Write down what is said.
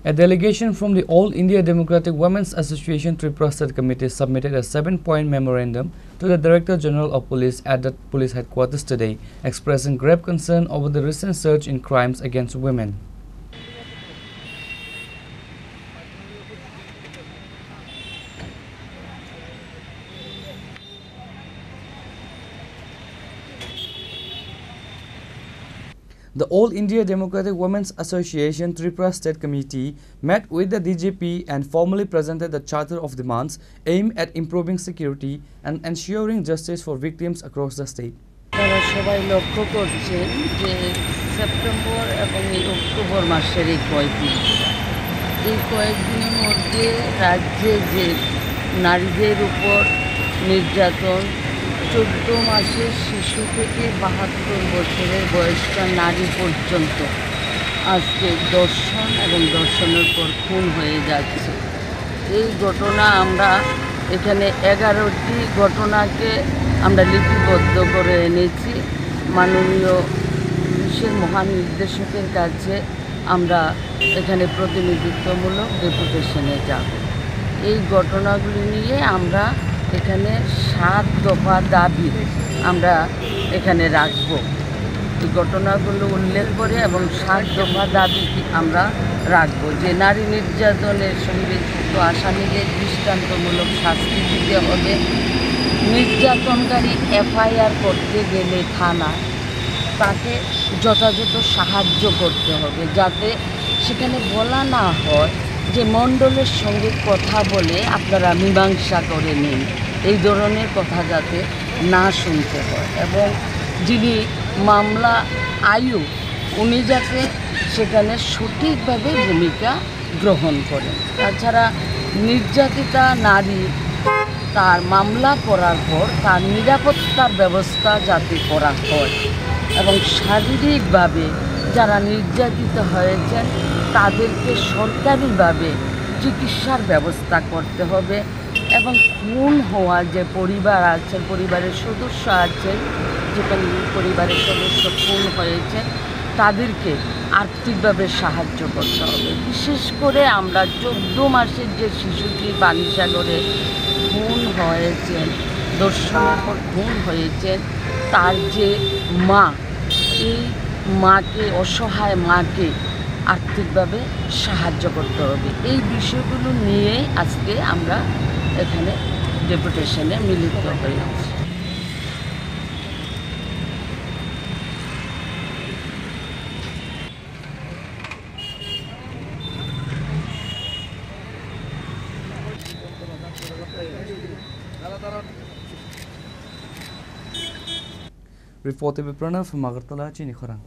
A delegation from the All India Democratic Women's Association Tripura State Committee submitted a 7-point memorandum to the Director General of Police at the police headquarters today, expressing grave concern over the recent surge in crimes against women. The All India Democratic Women's Association Tripura State Committee met with the DGP and formally presented the Charter of Demands aimed at improving security and ensuring justice for victims across the state. তারা সবাই লক্ষ্য করছেন যে September এবং October মাসের এই কয়েকদিনের মধ্যে রাজ্যে যে নারীদের উপর নির্যাতন 14 মাসের শিশু থেকে 72 বছরের বয়স্ক নারী পর্যন্ত আজকে দর্শন এবং দর্শনের পর খুন হয়ে যাচ্ছে। এই ঘটনা আমরা এখানে 11টি ঘটনাকে আমরা লিপিবদ্ধ করে এনেছি। মাননীয় পুলিশের মহানির্দেশকের কাছে আমরা এখানে প্রতিনিধিত্বমূলক ডেপুটেশনে যাব। এই ঘটনাগুলি নিয়ে আমরা এখানে 7 দফা দাবি আমরা এখানে রাখব। এই ঘটনাগুলো উল্লেখ করে এবং 7 দফা দাবি আমরা রাখব যে নারী নির্যাতনের সঙ্গে যুক্ত আসামিদের দৃষ্টান্তমূলক শাস্তি দিতে হবে। নির্যাতনকারী FIR করতে গেলে থানা তাকে যথাযথ সাহায্য করতে হবে, যাতে সেখানে বলা না হয় যে মণ্ডলের সঙ্গে কথা বলে আপনারা মীমাংসা করে নিন। এই ধরনের কথা যাতে না শুনতে হয় এবং যিনি মামলা আয়ু উনি যাতে সেখানে সঠিকভাবে ভূমিকা গ্রহণ করেন। তাছাড়া নির্যাতিতা নারী তার মামলা করার পর তার নিরাপত্তার ব্যবস্থা যাতে করা হয় এবং শারীরিকভাবে যারা নির্যাতিত হয়েছেন তাদেরকে সরকারিভাবে চিকিৎসার ব্যবস্থা করতে হবে এবং খুন হওয়া যে পরিবার আছে, পরিবারের সদস্য আছে, যেখানে পরিবারের সদস্য খুন হয়েছে তাদেরকে আর্থিকভাবে সাহায্য করতে হবে। বিশেষ করে আমরা 14 মাসের যে শিশুটি পানিসাগরে খুন হয়েছেন, দর্শনের পর খুন হয়েছেন, তার যে মা, এই মাকে, অসহায় মাকে আর্থিকভাবে সাহায্য করতে হবে। এই বিষয়গুলো নিয়ে আজকে আমরা এখানে ডেপুটেশনে মিলিত হয়েছি। Reported by Pranav from Agartala, Chini Khorang.